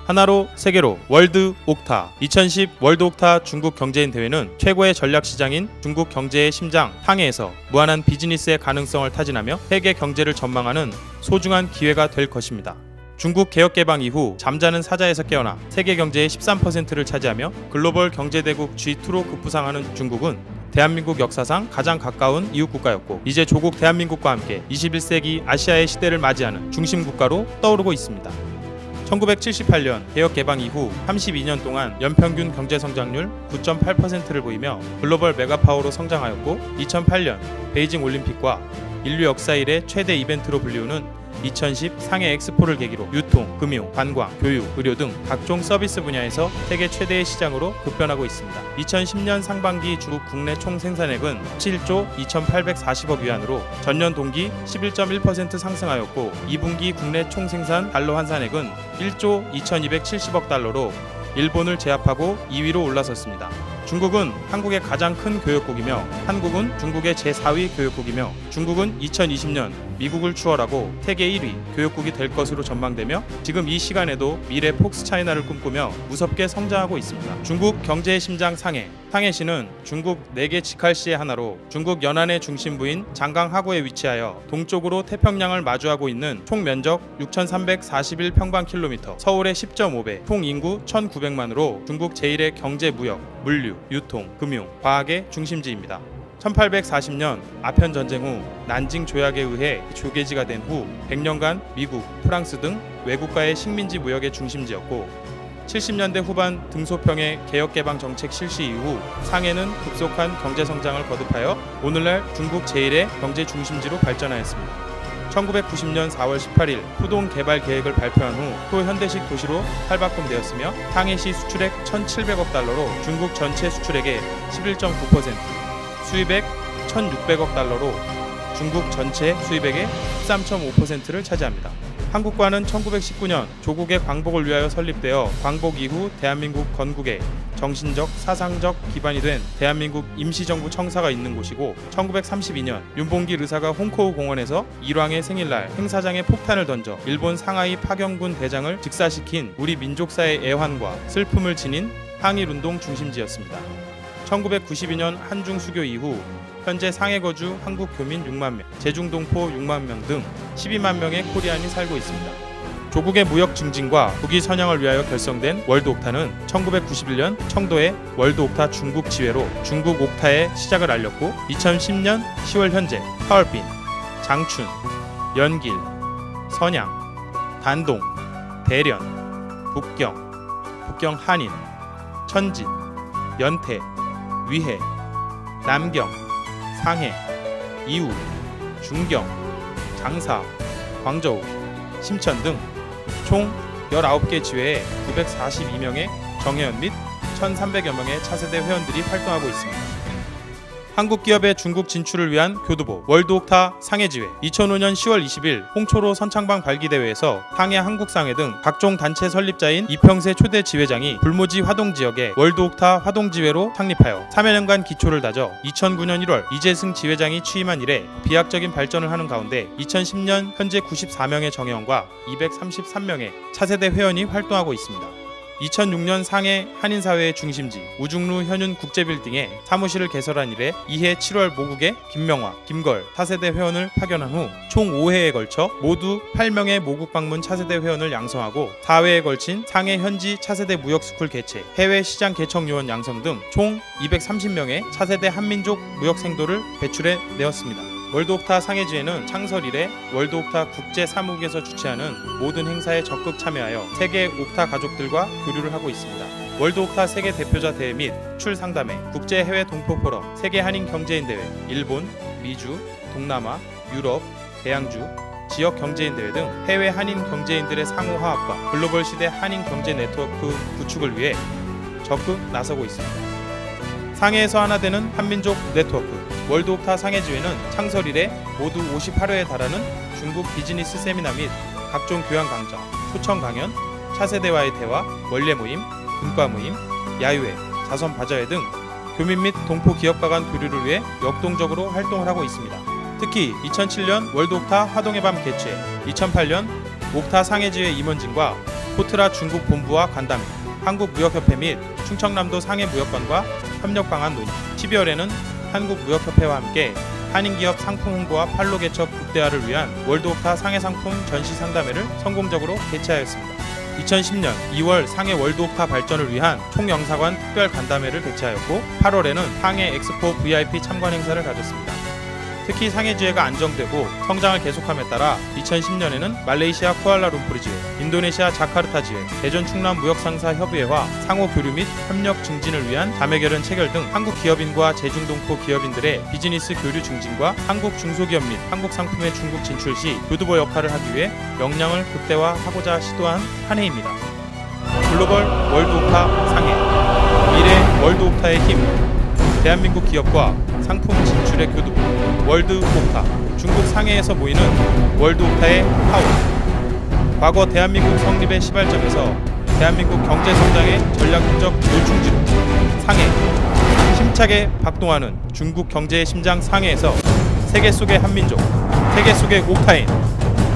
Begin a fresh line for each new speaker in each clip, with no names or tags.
하나로 세계로 월드 옥타. 2010 월드 옥타 중국 경제인 대회는 최고의 전략 시장인 중국 경제의 심장 상해에서 무한한 비즈니스의 가능성을 타진하며 세계 경제를 전망하는 소중한 기회가 될 것입니다. 중국 개혁 개방 이후 잠자는 사자에서 깨어나 세계 경제의 13%를 차지하며 글로벌 경제대국 G2로 급부상하는 중국은 대한민국 역사상 가장 가까운 이웃 국가였고, 이제 조국 대한민국과 함께 21세기 아시아의 시대를 맞이하는 중심 국가로 떠오르고 있습니다. 1978년 개혁 개방 이후 32년 동안 연평균 경제 성장률 9.8%를 보이며 글로벌 메가파워로 성장하였고, 2008년 베이징 올림픽과 인류 역사 이래 최대 이벤트로 불리우는 2010 상해 엑스포를 계기로 유통, 금융, 관광, 교육, 의료 등 각종 서비스 분야에서 세계 최대의 시장으로 급변하고 있습니다. 2010년 상반기 중국 국내 총 생산액은 7조 2,840억 위안으로 전년 동기 11.1% 상승하였고, 2분기 국내 총 생산 달러 환산액은 1조 2,270억 달러로 일본을 제압하고 2위로 올라섰습니다. 중국은 한국의 가장 큰 교역국이며, 한국은 중국의 제4위 교역국이며, 중국은 2020년 미국을 추월하고 세계 1위 교역국이 될 것으로 전망되며, 지금 이 시간에도 미래 폭스차이나를 꿈꾸며 무섭게 성장하고 있습니다. 중국 경제의 심장 상해시는 중국 4개 직할시의 하나로 중국 연안의 중심부인 장강 하구에 위치하여 동쪽으로 태평양을 마주하고 있는 총 면적 6,341평방킬로미터, 서울의 10.5배, 총 인구 1,900만으로 중국 제1의 경제, 무역, 물류, 유통, 금융, 과학의 중심지입니다. 1840년 아편 전쟁 후 난징 조약에 의해 조개지가 된 후 100년간 미국, 프랑스 등 외국과의 식민지 무역의 중심지였고, 70년대 후반 등소평의 개혁개방 정책 실시 이후 상해는 급속한 경제성장을 거듭하여 오늘날 중국 제1의 경제 중심지로 발전하였습니다. 1990년 4월 18일 후동 개발 계획을 발표한 후 초현대식 도시로 탈바꿈되었으며, 상해시 수출액 1,700억 달러로 중국 전체 수출액의 11.9%, 수입액 1,600억 달러로 중국 전체 수입액의 13.5%를 차지합니다. 한국과는 1919년 조국의 광복을 위하여 설립되어 광복 이후 대한민국 건국의 정신적, 사상적 기반이 된 대한민국 임시정부 청사가 있는 곳이고, 1932년 윤봉길 의사가 홍코우 공원에서 일왕의 생일날 행사장에 폭탄을 던져 일본 상하이 파경군 대장을 즉사시킨 우리 민족사의 애환과 슬픔을 지닌 항일운동 중심지였습니다. 1992년 한중 수교 이후 현재 상해 거주 한국 교민 6만 명, 제중동포 6만 명 등 12만 명의 코리안이 살고 있습니다. 조국의 무역 증진과 국위 선양을 위하여 결성된 월드 옥타는 1991년 청도의 월드 옥타 중국 지회로 중국 옥타의 시작을 알렸고, 2010년 10월 현재 하얼빈, 장춘, 연길, 선양, 단동, 대련, 북경 한인, 천진, 연태, 위해, 남경, 상해, 이우, 중경, 장사, 광저우, 심천 등 총 19개 지회에 942명의 정회원 및 1,300여 명의 차세대 회원들이 활동하고 있습니다. 한국 기업의 중국 진출을 위한 교두보 월드 옥타 상해지회 2005년 10월 20일 홍초로 선창방 발기대회에서 상해 한국상회 등 각종 단체 설립자인 이평세 초대 지회장이 불모지 화동지역에 월드 옥타 화동지회로 창립하여 3여 년간 기초를 다져 2009년 1월 이재승 지회장이 취임한 이래 비약적인 발전을 하는 가운데 2010년 현재 94명의 정회원과 233명의 차세대 회원이 활동하고 있습니다. 2006년 상해 한인사회의 중심지 우중루 현윤 국제빌딩에 사무실을 개설한 이래 이해 7월 모국에 김명화, 김걸 차세대 회원을 파견한 후 총 5회에 걸쳐 모두 8명의 모국 방문 차세대 회원을 양성하고 4회에 걸친 상해 현지 차세대 무역스쿨 개최, 해외 시장 개척 요원 양성 등 총 230명의 차세대 한민족 무역 생도를 배출해 내었습니다. 월드 옥타 상해지회는 창설 이래 월드 옥타 국제사무국에서 주최하는 모든 행사에 적극 참여하여 세계 옥타 가족들과 교류를 하고 있습니다. 월드 옥타 세계 대표자 대회 및 출상담회, 국제 해외 동포 포럼, 세계 한인 경제인 대회, 일본, 미주, 동남아, 유럽, 대양주, 지역 경제인 대회 등 해외 한인 경제인들의 상호 화합과 글로벌 시대 한인 경제 네트워크 구축을 위해 적극 나서고 있습니다. 상해에서 하나 되는 한민족 네트워크 월드 옥타 상해지회는 창설 이래 모두 58회에 달하는 중국 비즈니스 세미나 및 각종 교양 강좌, 초청 강연, 차세대와의 대화, 원례 모임, 분과 모임, 야유회, 자선 바자회 등 교민 및 동포 기업가 간 교류를 위해 역동적으로 활동을 하고 있습니다. 특히 2007년 월드 옥타 화동의 밤 개최, 2008년 옥타 상해지회 임원진과 포트라 중국 본부와 간담회, 한국무역협회 및 충청남도 상해무역관과 협력 방안 논의. 12월에는 한국무역협회와 함께 한인기업 상품 홍보와 판로 개척 극대화를 위한 월드오카 상해상품 전시 상담회를 성공적으로 개최하였습니다. 2010년 2월 상해 월드오카 발전을 위한 총영사관 특별 간담회를 개최하였고 8월에는 상해 엑스포 VIP 참관 행사를 가졌습니다. 특히 상해지회가 안정되고 성장을 계속함에 따라 2010년에는 말레이시아 쿠알라룸푸르 지회, 인도네시아 자카르타 지회, 대전 충남 무역상사 협의회와 상호 교류 및 협력 증진을 위한 자매결연 체결 등 한국 기업인과 제중동포 기업인들의 비즈니스 교류 증진과 한국 중소기업 및 한국 상품의 중국 진출 시 교두보 역할을 하기 위해 역량을 극대화하고자 시도한 한 해입니다. 글로벌 월드오카 상해, 미래 월드오카의 힘, 대한민국 기업과 상품 진출의 교두보, 월드오카, 중국 상해에서 모이는 월드오카의 파워. 과거 대한민국 성립의 시발점에서 대한민국 경제성장의 전략적 요충지로 상해, 힘차게 박동하는 중국 경제의 심장 상해에서 세계 속의 한민족, 세계 속의 오카인,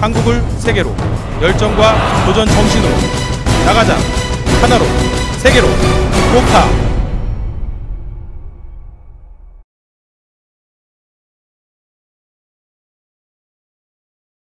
한국을 세계로 열정과 도전 정신으로 나가자. 하나로 세계로 오카.